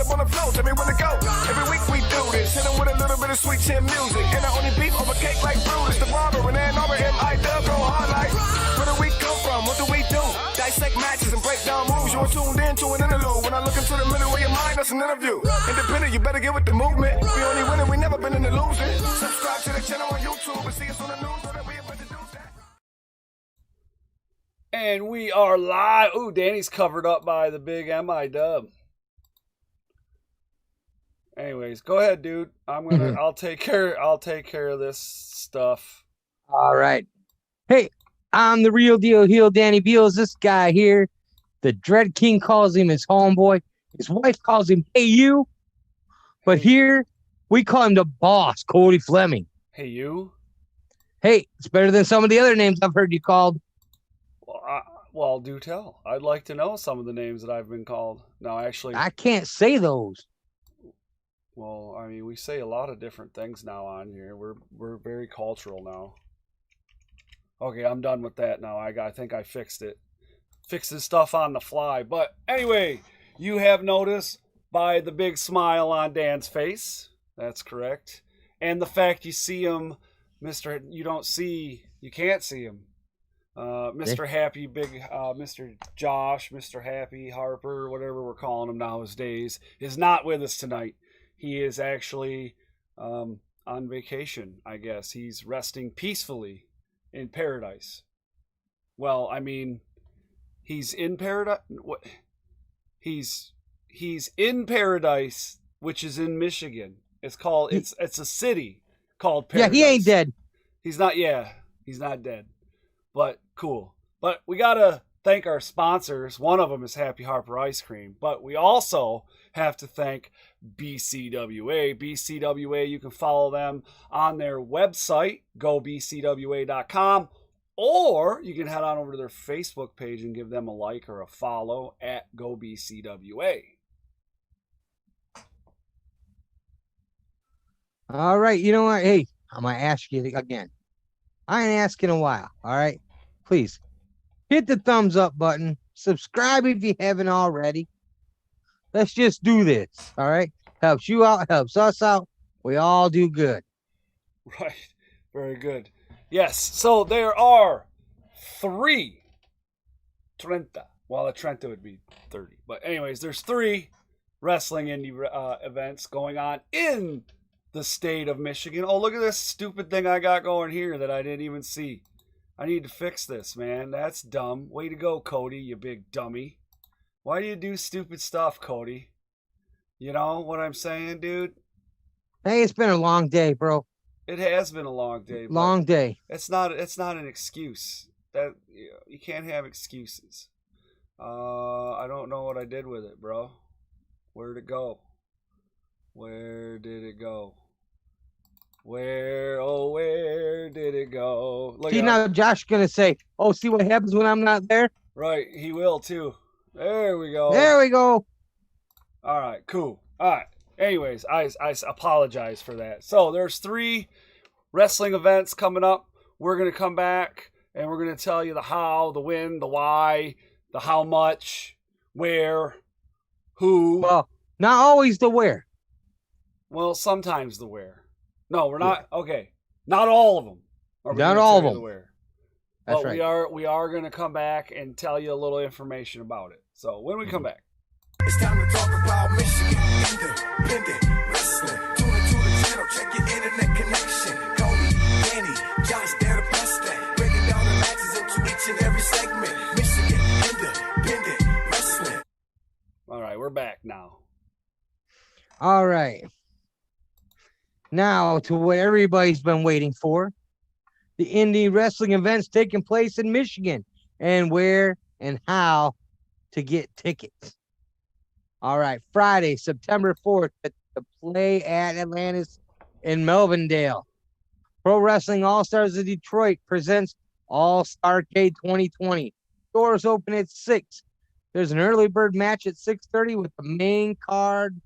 up on the floor, tell me when to go. Every week we do this, hit them with a little bit of sweet chin music. And I only beef over cake like Brutus, the barber, and Ann Arbor, MIW, go hard like. Where do we come from? What do we do? Dissect matches and break down moves. You're tuned in to an interlude. When I look into the middle of your mind, that's an interview. Independent, you better get with the movement. We only winning, we never been in the losing. Subscribe to the channel on YouTube and see us on the news. So that we able to do that. And we are live. Ooh, Danny's covered up by the big MIW. Anyways, go ahead, dude. I'll take care of this stuff. All right. Hey, I'm the real deal heel Danny Beals. This guy here, the Dread King calls him his homeboy. His wife calls him Hey You. But here we call him the boss, Cody Fleming. Hey you. Hey, it's better than some of the other names I've heard you called. Well, do tell. I'd like to know some of the names that I've been called. No, actually, I can't say those. Well, I mean, we say a lot of different things now on here. We're very cultural now. Okay, I'm done with that now. I think I fixed it. Fixed this stuff on the fly. But anyway, you have noticed by the big smile on Dan's face. That's correct. And the fact you see him, you can't see him. Mr. Happy, Mr. Josh, Mr. Happy, Harper, whatever we're calling him nowadays, is not with us tonight. He is actually on vacation, I guess. He's resting peacefully in paradise. Well, I mean, he's in paradise. What? He's in paradise, which is in Michigan. It's called. It's a city called Paradise. Yeah, he ain't dead. He's not. Yeah, he's not dead. But cool. But we gotta thank our sponsors. One of them is Happy Harper Ice Cream. But we also have to thank BCWA. BCWA, you can follow them on their website, gobcwa.com, or you can head on over to their Facebook page and give them a like or a follow at gobcwa. All right, you know what? Hey, I'm going to ask you again. I ain't asked in a while, all right? Please, hit the thumbs up button. Subscribe if you haven't already. Let's just do this, all right? Helps you out, helps us out. We all do good. Right. Very good. Yes. So there are 3 Trenta. Well, a Trenta would be 30. But anyways, there's 3 wrestling indie events going on in the state of Michigan. Oh, look at this stupid thing I got going here that I didn't even see. I need to fix this, man. That's dumb. Way to go, Cody, you big dummy. Why do you do stupid stuff, Cody? You know what I'm saying, dude? Hey, it's been a long day, bro. It has been a long day. Long day. It's not an excuse. That you can't have excuses. I don't know what I did with it, bro. Where'd it go? Where did it go? Where did it go? Look, see, now Josh gonna say, oh, see what happens when I'm not there? Right, he will too. There we go. There we go. All right, cool. All right. Anyways, I apologize for that. So there's 3 wrestling events coming up. We're going to come back and we're going to tell you the how, the when, the why, the how much, where, who. Well, not always the where. Well, sometimes the where. No, we're not. Yeah. Okay. Not all of them. Not all of them. The where. That's but right. We are going to come back and tell you a little information about it. So when we come back. It's time to talk about Michigan independent wrestling. Tune into the channel, check your internet connection. Cody, Danny, Josh, they're the best thing. Breaking down the matches into each and every segment. Michigan independent wrestling. All right, we're back now. All right. Now to what everybody's been waiting for. The indie wrestling events taking place in Michigan and where and how to get tickets. All right, Friday, September 4th at the Play at Atlantis in Melvindale. Pro Wrestling All-Stars of Detroit presents All-Starcade 2020. Doors open at 6. There's an early bird match at 6:30 with the main card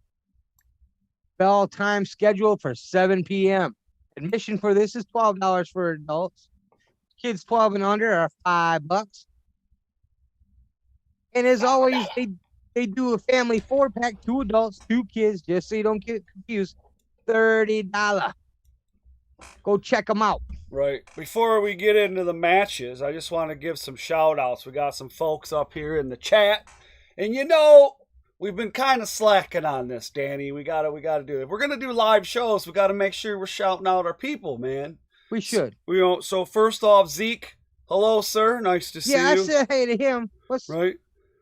bell time scheduled for 7 p.m. Admission for this is $12 for adults. Kids 12 and under are $5. And as always, they do a family 4-pack, 2 adults, 2 kids, just so you don't get confused. $30. Go check them out. Right. Before we get into the matches, I just want to give some shout outs. We got some folks up here in the chat. And you know, we've been kind of slacking on this, Danny. We gotta do it. If we're gonna do live shows, we gotta make sure we're shouting out our people, man. We should. So first off, Zeke, hello, sir. Nice to see you. Yeah, I said hey to him. Right.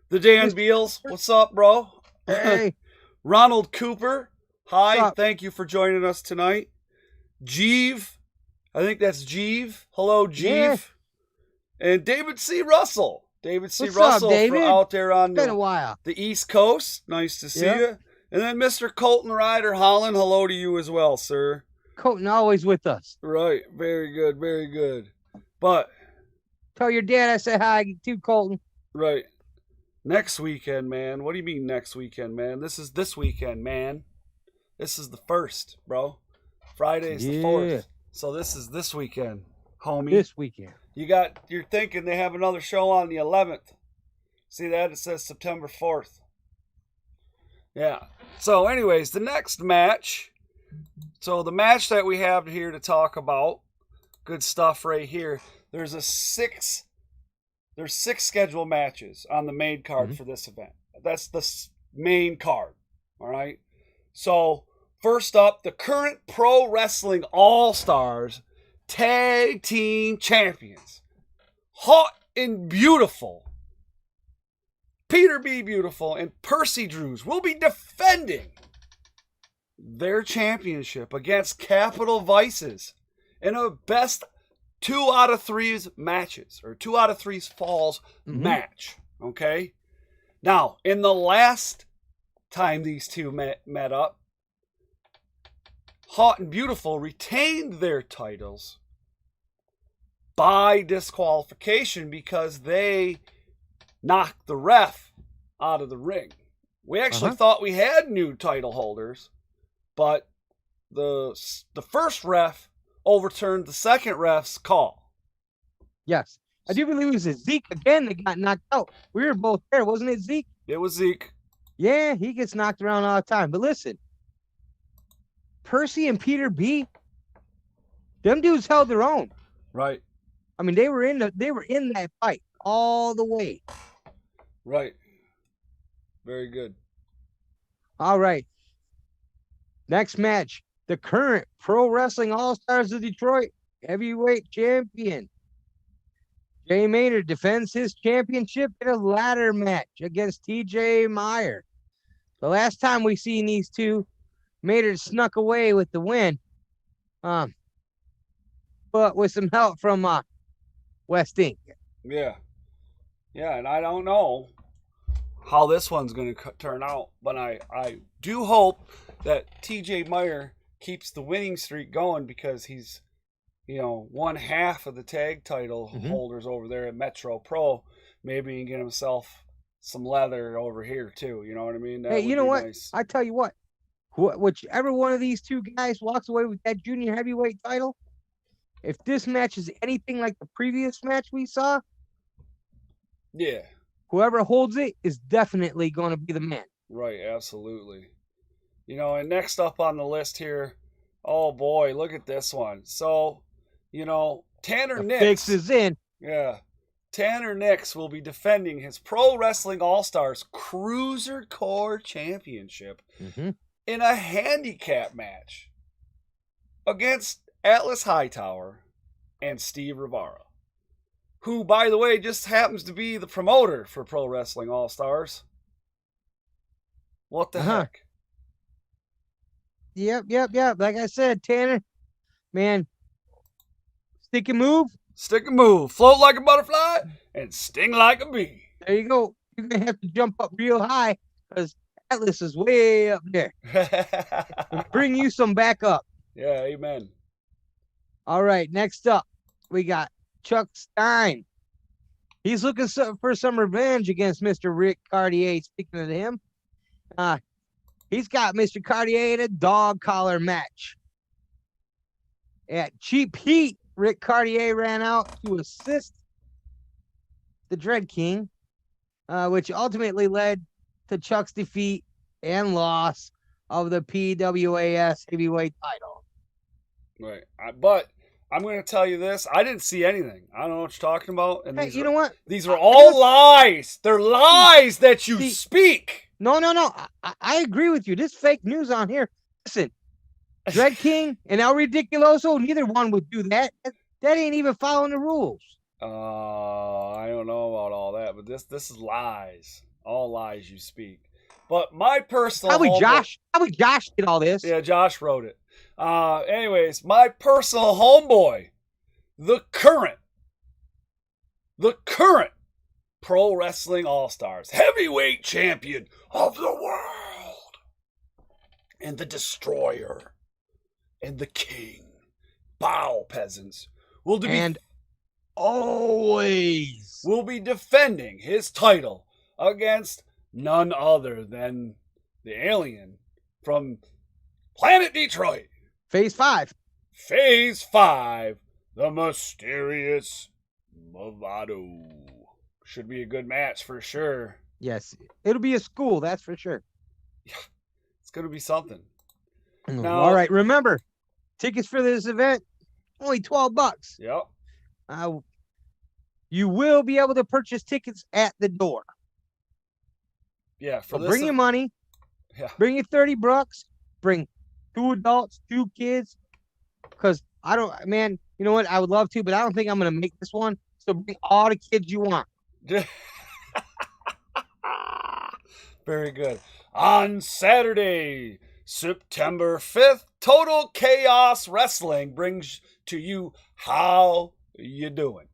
The Dan Beals, what's up, bro? Hey. Ronald Cooper, hi. What's up? Thank you for joining us tonight. Jeeve, I think that's Jeeve. Hello, Jeeve. Yeah. And David C. Russell. David C. What's Russell up, David? from out there on It's been a while. the East Coast. Nice to see you. And then Mr. Colton Ryder Holland, hello to you as well, sir. Colton always with us. Right. Very good. Very good. But tell your dad I said hi to Colton. Right. Next weekend, man. What do you mean next weekend, man? This is this weekend, man. This is the 1st, bro. Friday's the 4th. So this is this weekend, homie. This weekend. You're thinking they have another show on the 11th. See that? It says September 4th. Yeah. So anyways, the next match. So the match that we have here to talk about, good stuff right here. There's 6 scheduled matches on the main card for this event. That's the main card. All right. So first up, the current Pro Wrestling All-Stars Tag Team Champions. Hot and Beautiful. Peter B. Beautiful and Percy Drews will be defending their championship against Capital Vices in a best 2 out of 3 matches, or 2 out of 3 falls match. Okay. Now, in the last time these two met up, Hot and Beautiful retained their titles by disqualification because they knocked the ref out of the ring. We actually thought we had new title holders, but the first ref overturned the second ref's call. Yes. I do believe it was Zeke again that got knocked out. We were both there, wasn't it, Zeke? It was Zeke. Yeah, he gets knocked around all the time. But listen, Percy and Peter B, them dudes held their own. Right. I mean, they were in that fight all the way. Right. Very good. All right. Next match, the current Pro Wrestling All-Stars of Detroit heavyweight champion Jay Maynard defends his championship in a ladder match against TJ Meyer. The last time we seen these two, Maynard snuck away with the win, but with some help from West Inc. Yeah, and I don't know how this one's going to turn out, but I do hope that TJ Meyer keeps the winning streak going because he's, one half of the tag title holders over there at Metro Pro. Maybe he can get himself some leather over here too. You know what I mean? Hey, you know what? Nice. I tell you what, whichever one of these two guys walks away with that junior heavyweight title, if this match is anything like the previous match we saw, yeah, whoever holds it is definitely going to be the man. Right, absolutely. And next up on the list here, oh boy, look at this one. So, Tanner Nix. Fix is in. Yeah. Tanner Nix will be defending his Pro Wrestling All-Stars Cruiser Core Championship in a handicap match against Atlas Hightower and Steve Rivara, who, by the way, just happens to be the promoter for Pro Wrestling All-Stars. What the heck? Yep. Like I said, Tanner, man, stick and move. Stick and move. Float like a butterfly and sting like a bee. There you go. You're going to have to jump up real high because Atlas is way up there. Bring you some back up. Yeah, amen. All right, next up, we got Chuck Stein. He's looking for some revenge against Mr. Rick Cartier. Speaking of him, he's got Mr. Cartier in a dog collar match. At Cheap Heat, Rick Cartier ran out to assist the Dread King, which ultimately led to Chuck's defeat and loss of the PWAS heavyweight title. Right. But I'm going to tell you this. I didn't see anything. I don't know what you're talking about. And Hey, you know what? These are all lies. They're lies that you speak. No. I agree with you. This fake news on here. Listen, Dread King and El Ridiculoso, neither one would do that. That ain't even following the rules. I don't know about all that, but this is lies. All lies you speak. But my personal Probably Josh did all this. Yeah, Josh wrote it. Anyways, my personal homeboy, the current Pro Wrestling All-Stars heavyweight champion of the world, and the destroyer, and the king, bow peasants, will be defending his title against none other than the alien from Planet Detroit. Phase 5. Phase 5, the mysterious Movado. Should be a good match for sure. Yes, it'll be a school, that's for sure. Yeah, it's going to be something. Now, all right, remember, tickets for this event, only $12. Yep. You will be able to purchase tickets at the door. Yeah, so bring your money. Yeah. Bring your $30. Bring 2 adults, 2 kids. Because you know what? I would love to, but I don't think I'm going to make this one. So bring all the kids you want. Very good. On Saturday, September 5th, Total Chaos Wrestling brings to you How You Doing.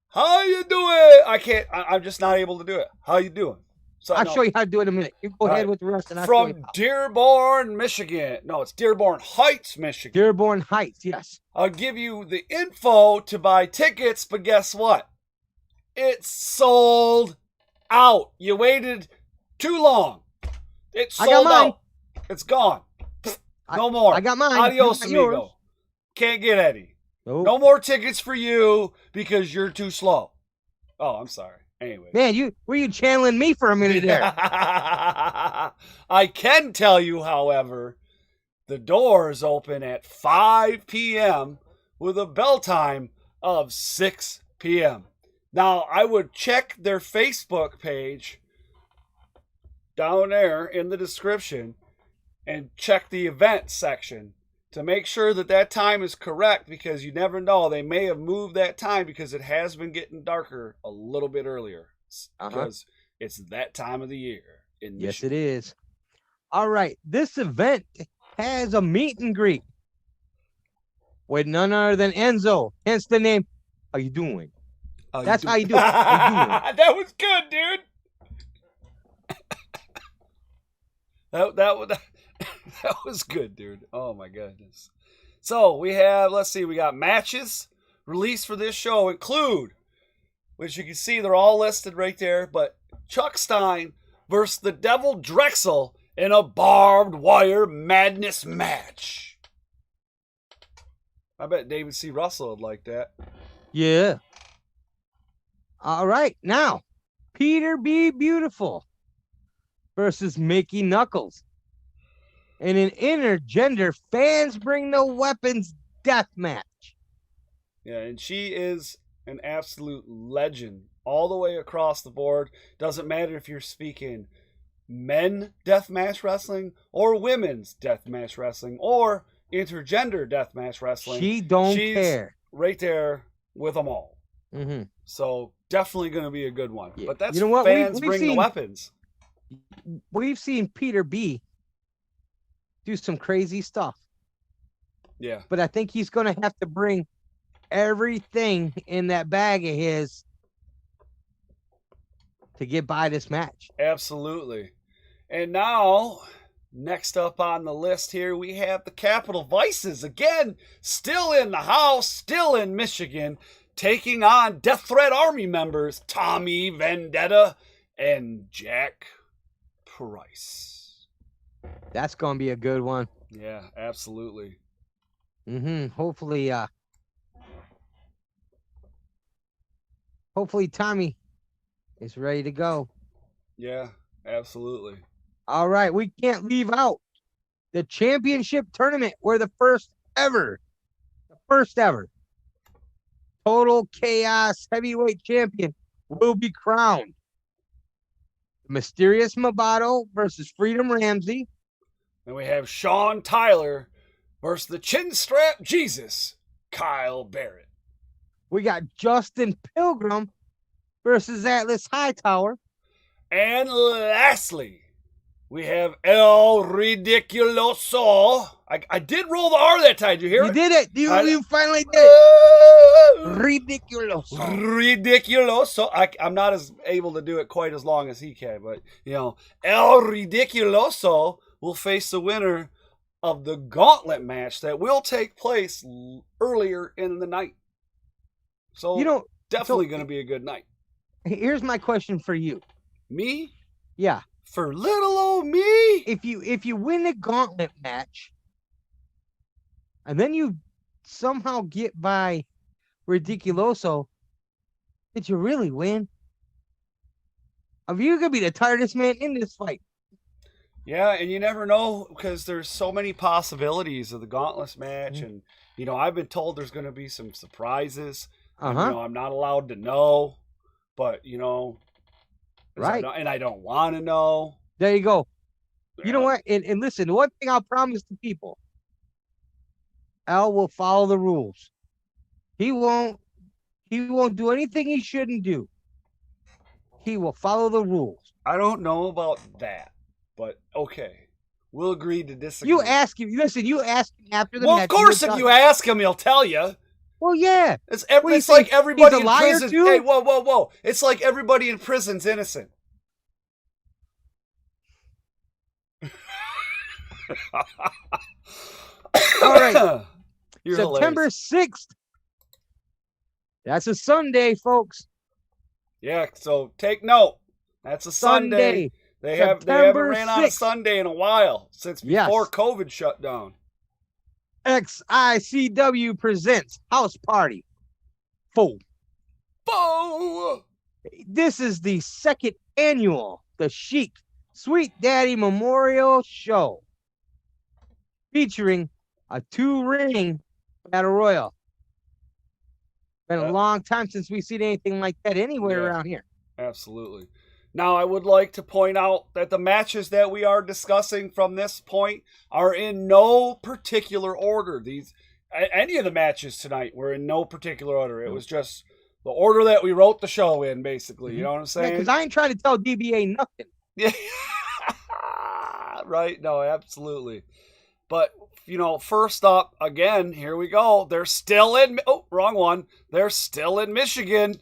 How you doing? I'm just not able to do it. How you doing? So, I'll show you how to do it in a minute. You go ahead with the rest. And from Dearborn, Michigan. No, it's Dearborn Heights, Michigan. Dearborn Heights, yes. I'll give you the info to buy tickets, but guess what? It's sold out. You waited too long. It's sold out. It's gone. No more. I got mine. Adios, amigo. Can't get any. Nope. No more tickets for you because you're too slow. Oh, I'm sorry. Anyway. Man, were you channeling me for a minute there? I can tell you, however, the doors open at 5 p.m. with a bell time of 6 p.m. Now, I would check their Facebook page down there in the description and check the event section to make sure that time is correct, because you never know. They may have moved that time because it has been getting darker a little bit earlier because it's that time of the year in Michigan. Yes, it is. All right. This event has a meet and greet with none other than Enzo, hence the name. How you doing? That's how you do it. That was good, dude. That was good, dude. Oh my goodness. So we got matches released for this show include, which you can see they're all listed right there, but Chuck Stein versus the Devil Drexel in a barbed wire madness match. I bet David C. Russell would like that. Yeah. All right. Now, Peter B. Beautiful versus Mickey Knuckles in an intergender fans bring no weapons death match. Yeah, and she is an absolute legend all the way across the board. Doesn't matter if you're speaking men deathmatch wrestling or women's deathmatch wrestling or intergender deathmatch wrestling. She's care. Right there with them all. Mm-hmm. So definitely going to be a good one. Yeah. But that's, you know what? Fans bring the weapons. We've seen Peter B. do some crazy stuff. Yeah. But I think he's going to have to bring everything in that bag of his to get by this match. Absolutely. And now, next up on the list here, we have the Capital Vices. Again, still in the house, still in Michigan, taking on Death Threat Army members Tommy Vendetta and Jack Price. That's going to be a good one. Yeah, absolutely. Hopefully Tommy is ready to go. Yeah, Absolutely. All right, we can't leave out the championship tournament where the first ever Total Chaos heavyweight champion will be crowned. Mysterious Mabato versus Freedom Ramsey. Then we have Sean Tyler versus the chin strap Jesus, Kyle Barrett. We got Justin Pilgrim versus Atlas Hightower. And lastly, we have El Ridiculoso. I did roll the R that time. Did you hear it? You did it. You finally did it. Ridiculoso. Ridiculoso. I'm not as able to do it quite as long as he can, but El Ridiculoso will face the winner of the gauntlet match that will take place earlier in the night. So definitely going to be a good night. Here's my question for you. Me? Yeah. For little old me? If you win the gauntlet match, and then you somehow get by Ridiculoso, did you really win? You're gonna be the tiredest man in this fight. Yeah, and you never know because there's so many possibilities of the gauntlet match, and I've been told there's going to be some surprises. And, I'm not allowed to know, but right, and I don't want to know. There you go. You know what? And listen, one thing I'll promise the people: Al will follow the rules. He won't do anything he shouldn't do. He will follow the rules. I don't know about that. But okay, we'll agree to disagree. You ask him. Listen, you ask him after the match. Well, of course, if you ask him, he'll tell you. Well, yeah. It's like everybody in prison. Too? Hey, whoa! It's like everybody in prison's innocent. All right. You're September 6th. That's a Sunday, folks. Yeah. So take note. That's a Sunday. They haven't ran on a Sunday in a while since before COVID shut down. XICW presents House Party 4. This is the second annual The Chic Sweet Daddy Memorial Show, featuring a 2-ring battle royal. Been a long time since we've seen anything like that anywhere around here. Absolutely. Now, I would like to point out that the matches that we are discussing from this point are in no particular order. Any of the matches tonight were in no particular order. It was just the order that we wrote the show in, basically. You know what I'm saying? Because I ain't trying to tell DBA nothing. Yeah. Right? No, absolutely. But, first up, again, here we go. They're still in... Oh, wrong one. They're still in Michigan.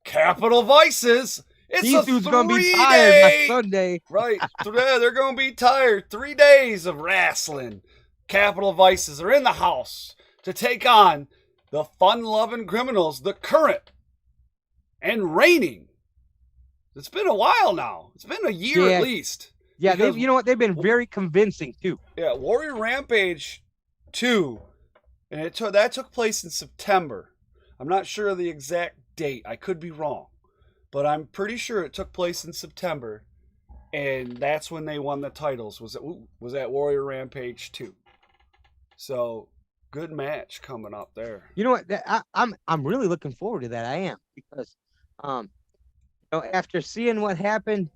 Capital Vices. These dudes going to be tired by Sunday. Right. They're going to be tired. 3 days of wrestling. Capital Vices are in the house to take on the fun-loving criminals, the current and reigning. It's been a while now. It's been a year at least. Yeah, you know what? They've been very convincing, too. Yeah, Warrior Rampage 2, and that took place in September. I'm not sure of the exact date. I could be wrong. But I'm pretty sure it took place in September, and that's when they won the titles. Was at Warrior Rampage 2. So, good match coming up there. You know what? I'm really looking forward to that. I am, because after seeing what happened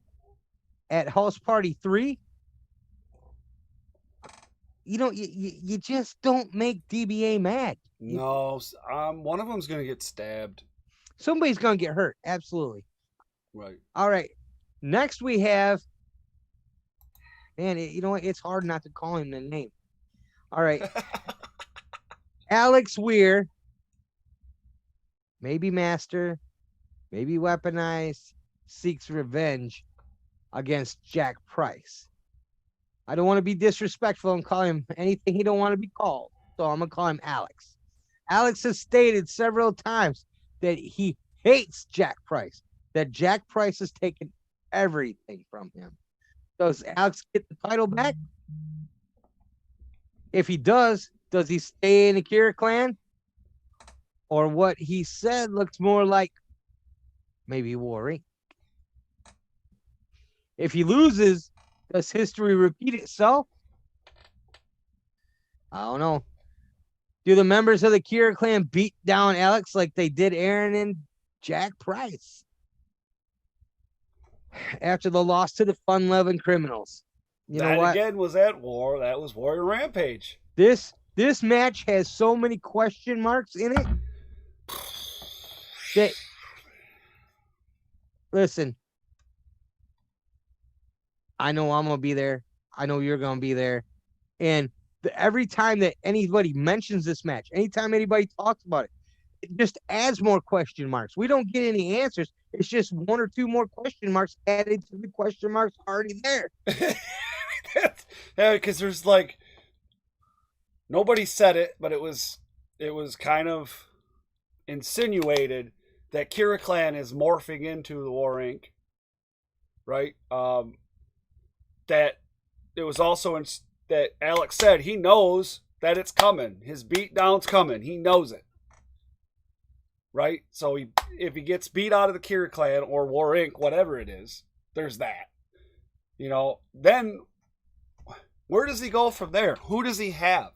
at House Party 3, you just don't make DBA mad. No, one of them's gonna get stabbed. Somebody's going to get hurt. Absolutely. Right. All right. Next we have, man, you know what? It's hard not to call him the name. All right. Alex Weir, maybe Master, maybe Weaponized, seeks revenge against Jack Price. I don't want to be disrespectful and call him anything he don't want to be called. So I'm going to call him Alex. Alex has stated several times that he hates Jack Price, that Jack Price has taken everything from him. Does Alex get the title back? If he does he stay in the Kira clan? Or what he said looks more like maybe War Inc. If he loses, does history repeat itself? I don't know. Do the members of the Kira clan beat down Alex like they did Aaron and Jack Price after the loss to the fun-loving criminals? You know what? Again was at War. That was Warrior Rampage. This match has so many question marks in it. That, listen, I know I'm gonna be there. I know you're gonna be there, and every time that anybody mentions this match, anytime anybody talks about it, it just adds more question marks. We don't get any answers. It's just one or two more question marks added to the question marks already there. Yeah, because there's like nobody said it, but it was kind of insinuated that Kira Clan is morphing into the War Inc. Right? That it was also that Alex said he knows that it's coming. His beatdown's coming. He knows it. Right? So if he gets beat out of the Kira Clan or War Inc., whatever it is, there's that. You know, then where does he go from there? Who does he have?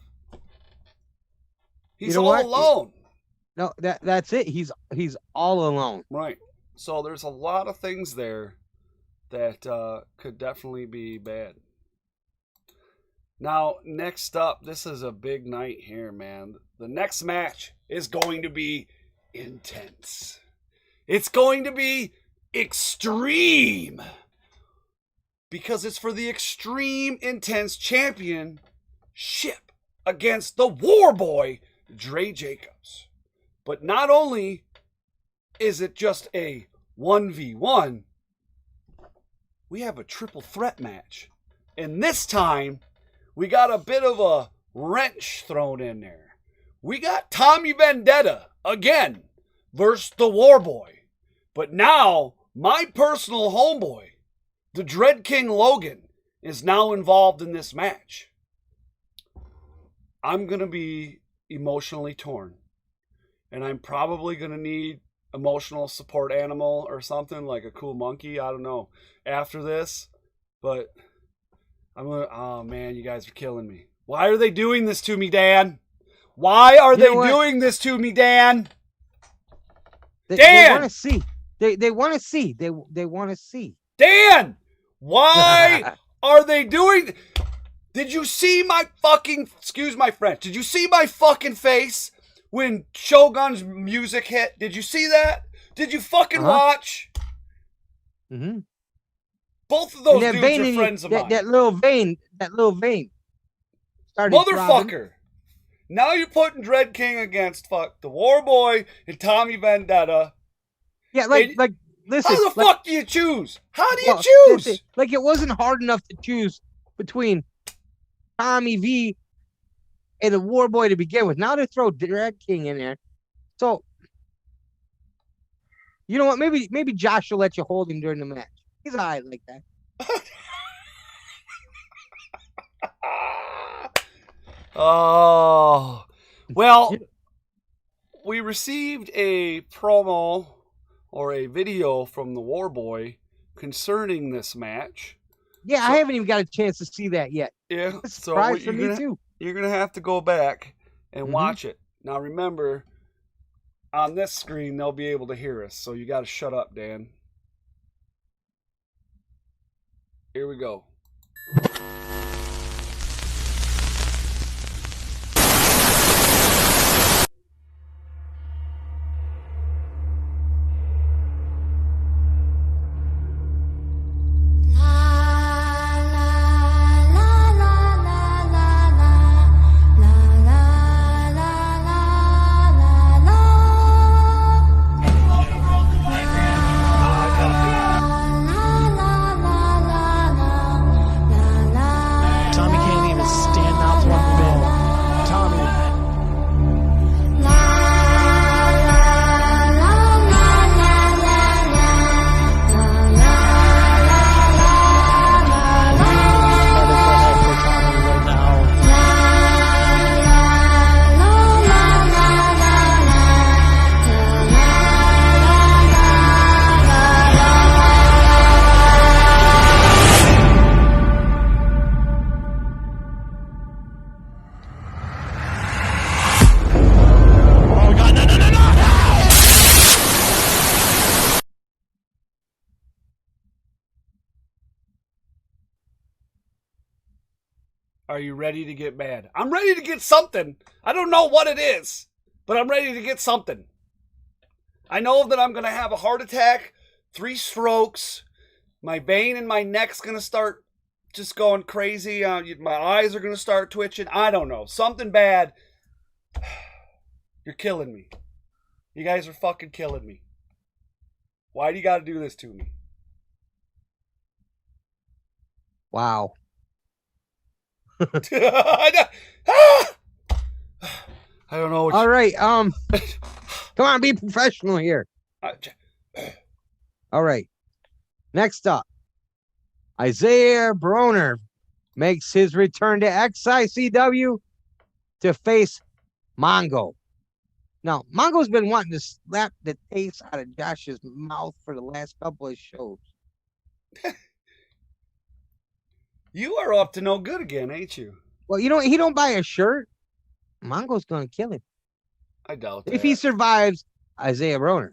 He's all alone. No, that's it. He's all alone. Right. So there's a lot of things there that could definitely be bad. Now, next up, this is a big night here, man. The next match is going to be intense. It's going to be extreme. Because it's for the Extreme Intense Championship against the War Boy, Dre Jacobs. But not only is it just a 1v1, we have a triple threat match. And this time, we got a bit of a wrench thrown in there. We got Tommy Vendetta again versus the War Boy. But now, my personal homeboy, the Dread King Logan, is now involved in this match. I'm going to be emotionally torn. And I'm probably going to need emotional support animal or something, like a cool monkey. I don't know. After this. But I'm going to... Oh, man, you guys are killing me. Why are they doing this to me, Dan? Why are they doing this to me, Dan? Dan! They want to see. They want to see. They want to see. Dan! Why are they doing... Did you see my fucking... Excuse my French. Did you see my fucking face when Shogun's music hit? Did you see that? Did you fucking watch? Mm-hmm. Both of those dudes are friends of mine. That little vein. Motherfucker. Now you're putting Dread King against the War Boy and Tommy Vendetta. Yeah, listen. How the fuck do you choose? How do you choose? Like, it wasn't hard enough to choose between Tommy V and the War Boy to begin with. Now they throw Dread King in there. So, you know what? Maybe Josh will let you hold him during the match. He's all right like that. Oh. Well, we received a promo or a video from the War Boy concerning this match. Yeah, I haven't even got a chance to see that yet. Yeah, it's a surprise for me too. You're going to have to go back and watch it. Now remember, on this screen, they'll be able to hear us, so you got to shut up, Dan. Here we go. Are you ready to get mad? I'm ready to get something. I don't know what it is, but I'm ready to get something. I know that I'm going to have a heart attack, 3 strokes. My vein in my neck's going to start just going crazy. My eyes are going to start twitching. I don't know. Something bad. You're killing me. You guys are fucking killing me. Why do you got to do this to me? Wow. I don't know. All right. Come on, be professional here. All right. Next up, Isaiah Broner makes his return to XICW to face Mongo. Now, Mongo's been wanting to slap the taste out of Josh's mouth for the last couple of shows. You are up to no good again, ain't you? Well, you know, he don't buy a shirt. Mongo's going to kill him. I doubt that. If he survives Isaiah Broner.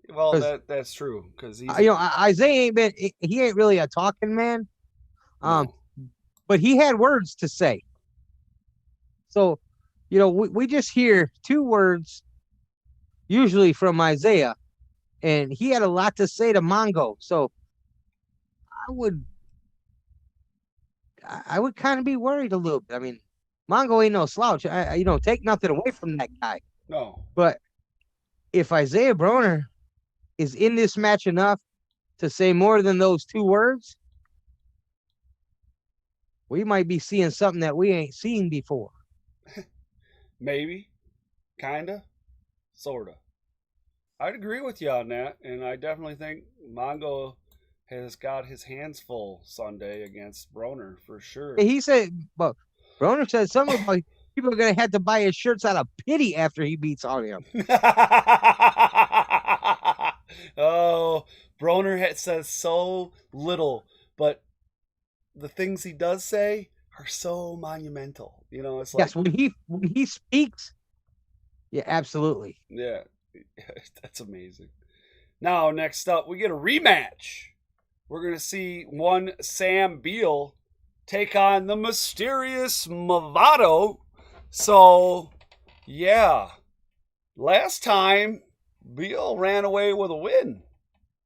Well, that's true. Because Isaiah he ain't really a talking man. No. But he had words to say. So, we just hear 2 words, usually from Isaiah, and he had a lot to say to Mongo. So I would kind of be worried a little bit. I mean, Mongo ain't no slouch. Take nothing away from that guy. No. But if Isaiah Broner is in this match enough to say more than those 2 words, we might be seeing something that we ain't seen before. Maybe. Kinda. Sorta. I'd agree with you on that, and I definitely think Mongo has got his hands full Sunday against Broner for sure. He said, but Broner said something about people are going to have to buy his shirts out of pity after he beats all of them. Oh, Broner says so little, but the things he does say are so monumental. It's like, yes, when he speaks, yeah, absolutely. Yeah, that's amazing. Now, next up, we get a rematch. We're going to see one Sam Beal take on the mysterious Movado. So, yeah. Last time, Beal ran away with a win.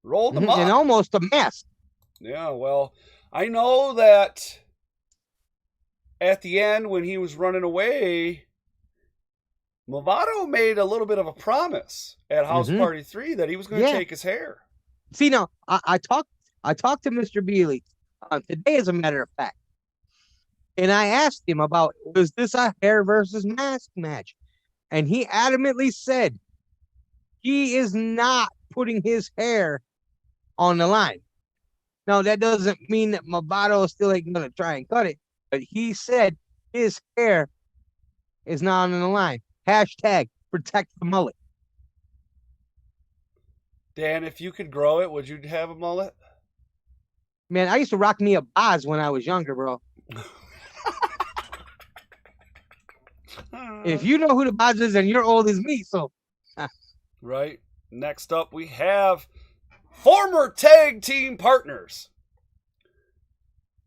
Rolled him up. And almost a mess. Yeah, well, I know that at the end when he was running away, Movado made a little bit of a promise at House Party 3 that he was going to take his hair. See, now, I talked to Mr. Bealey today, as a matter of fact. And I asked him about, was this a hair versus mask match? And he adamantly said he is not putting his hair on the line. Now, that doesn't mean that Movado still ain't going to try and cut it. But he said his hair is not on the line. Hashtag protect the mullet. Dan, if you could grow it, would you have a mullet? Man, I used to rock me a Boz when I was younger, bro. If you know who the Boz is, and you're old as me, so. Right. Next up, we have former tag team partners.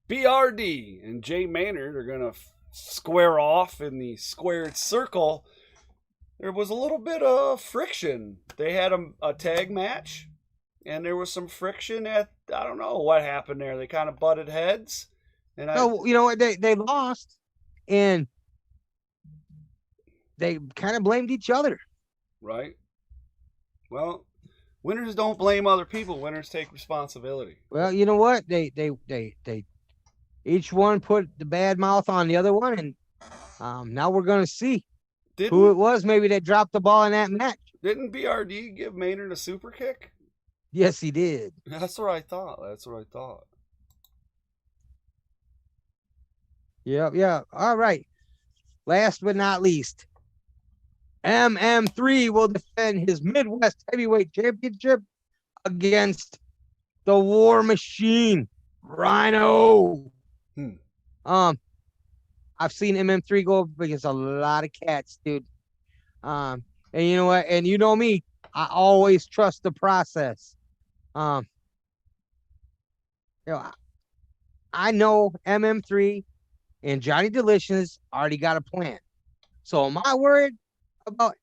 BRD and Jay Maynard are going to square off in the squared circle. There was a little bit of friction. They had a tag match, and there was some friction I don't know what happened there. They kind of butted heads. And you know what? They lost, and they kind of blamed each other. Right. Well, winners don't blame other people. Winners take responsibility. Well, you know what? They each one put the bad mouth on the other one, and now we're going to see who it was maybe that dropped the ball in that match. Didn't BRD give Maynard a super kick? Yes, he did. That's what I thought. Yeah. All right. Last but not least, MM3 will defend his Midwest Heavyweight Championship against the War Machine, Rhino. I've seen MM3 go up against a lot of cats, dude. And you know what? And you know me, I always trust the process. I know MM3 and Johnny Delicious already got a plan. So am I worried about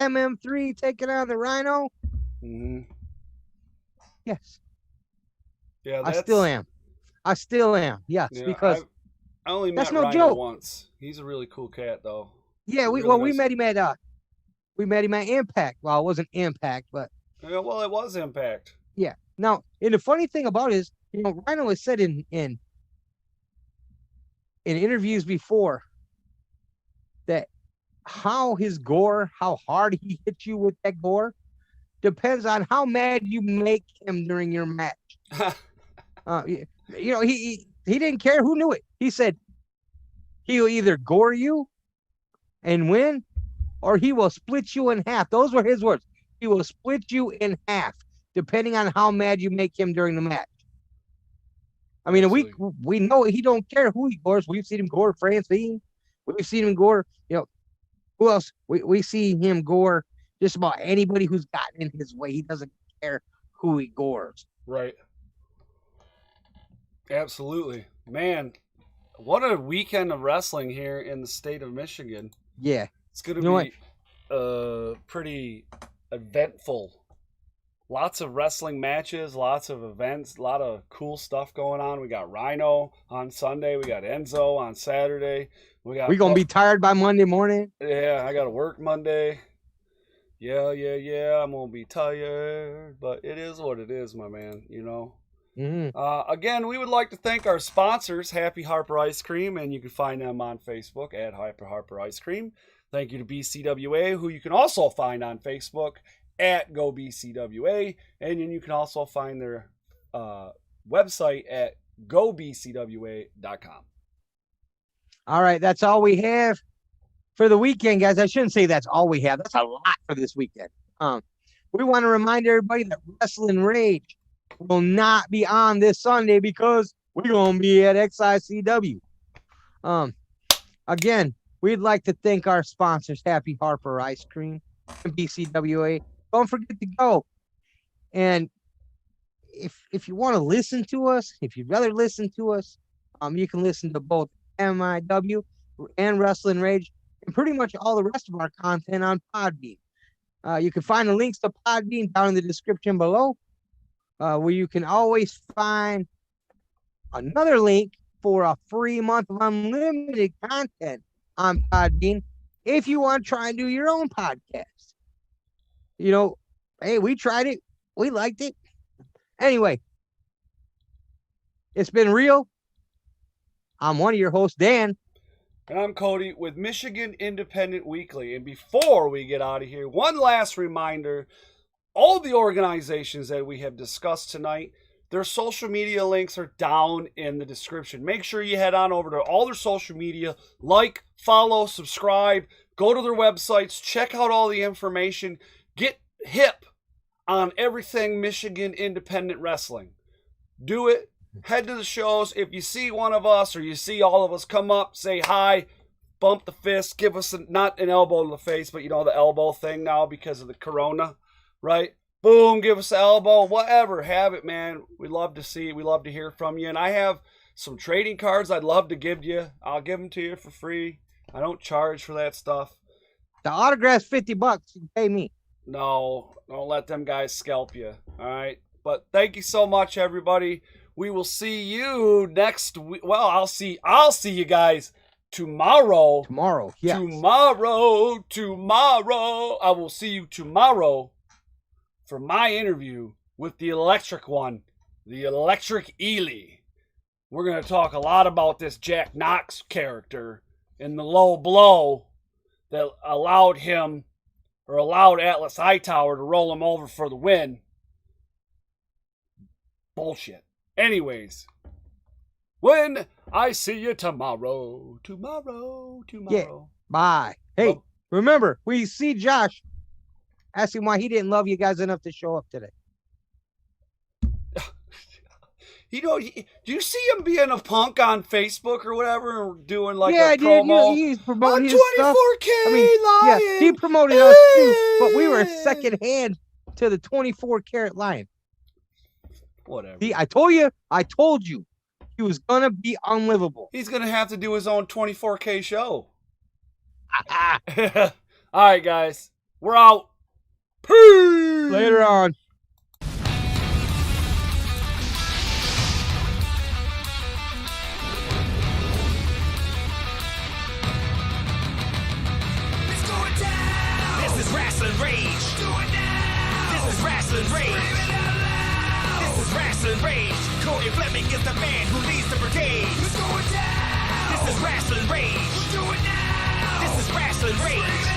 MM3 taking on the Rhino? Mm-hmm. Yes. Yeah, I still am. Yes, Yeah, because I only that's met no Rhino joke. once. He's a really cool cat, though. Yeah, He's really we nice. met him at Impact. Well, it wasn't Impact, but Yeah, well, it was Impact. yeah. Now, and the funny thing about it is, Rhino has said in interviews before that how hard he hits you with that gore depends on how mad you make him during your match. He didn't care who knew it. He said he'll either gore you and win, or he will split you in half. Those were his words. He will split you in half, depending on how mad you make him during the match. I mean, we know he don't care who he gores. We've seen him gore Francine. We've seen him gore, who else? We see him gore just about anybody who's gotten in his way. He doesn't care who he gores. Right. Absolutely. Man, what a weekend of wrestling here in the state of Michigan. Yeah. It's going to be pretty eventful. Lots of wrestling matches, lots of events, a lot of cool stuff going on. We got Rhino on Sunday. We got Enzo on Saturday. We're going to be tired by Monday morning. Yeah, I got to work Monday. Yeah. I'm going to be tired, but it is what it is, my man, Mm-hmm. Again, we would like to thank our sponsors, Happy Harper Ice Cream, and you can find them on Facebook at Harper Ice Cream. Thank you to BCWA, who you can also find on Facebook at Go BCWA, and then you can also find their website at gobcwa.com. All right, that's all we have for the weekend, guys. I shouldn't say that's all we have. That's a lot for this weekend. We want to remind everybody that Rasslin Rage will not be on this Sunday because we're going to be at XICW. Again, we'd like to thank our sponsors, Happy Harper Ice Cream and BCWA. Don't forget to go. And if you want to listen to us, if you'd rather listen to us, you can listen to both MIW and Rasslin Rage and pretty much all the rest of our content on Podbean. You can find the links to Podbean down in the description below, where you can always find another link for a free month of unlimited content on Podbean if you want to try and do your own podcast. Hey, we tried it. We liked it. Anyway, it's been real. I'm one of your hosts, Dan. And I'm Cody with Michigan Independent Weekly. And before we get out of here, one last reminder. All the organizations that we have discussed tonight, their social media links are down in the description. Make sure you head on over to all their social media, like, follow, subscribe, go to their websites, check out all the information, get hip on everything Michigan Independent Wrestling. Do it. Head to the shows. If you see one of us or you see all of us, come up, say hi, bump the fist, give us not an elbow to the face, but the elbow thing now because of the corona, right? Boom, give us an elbow, whatever, have it, man. We love to see it. We love to hear from you. And I have some trading cards I'd love to give you. I'll give them to you for free. I don't charge for that stuff. The autograph's $50. You can pay me. No, don't let them guys scalp you. All right. But thank you so much, everybody. We will see you next week. Well, I'll see you guys tomorrow. Tomorrow, yes. Tomorrow. I will see you tomorrow for my interview with the electric one, the Electric Ely. We're going to talk a lot about this Jack Knox character and the low blow that allowed Atlas Hightower to roll him over for the win. Bullshit. Anyways, when I see you tomorrow. Yeah, bye. Hey, remember, we see Josh. Ask him why he didn't love you guys enough to show up today. Do you see him being a punk on Facebook or whatever, and doing like a promo? He's promoting his 24K stuff. Lion. Yeah, he promoted us too, but we were second hand to the 24 karat lion. Whatever. I told you. He was gonna be unlivable. He's gonna have to do his own 24K show. All right, guys, we're out. Peace. Later on. It's going down. This is Rasslin Rage. Do it now. This is Rasslin Rage. Scream it out loud. This is Rasslin Rage. Cody Fleming is the man who leads the brigade. It's going down. This is Rasslin Rage. Do it now. This is Rasslin Rage.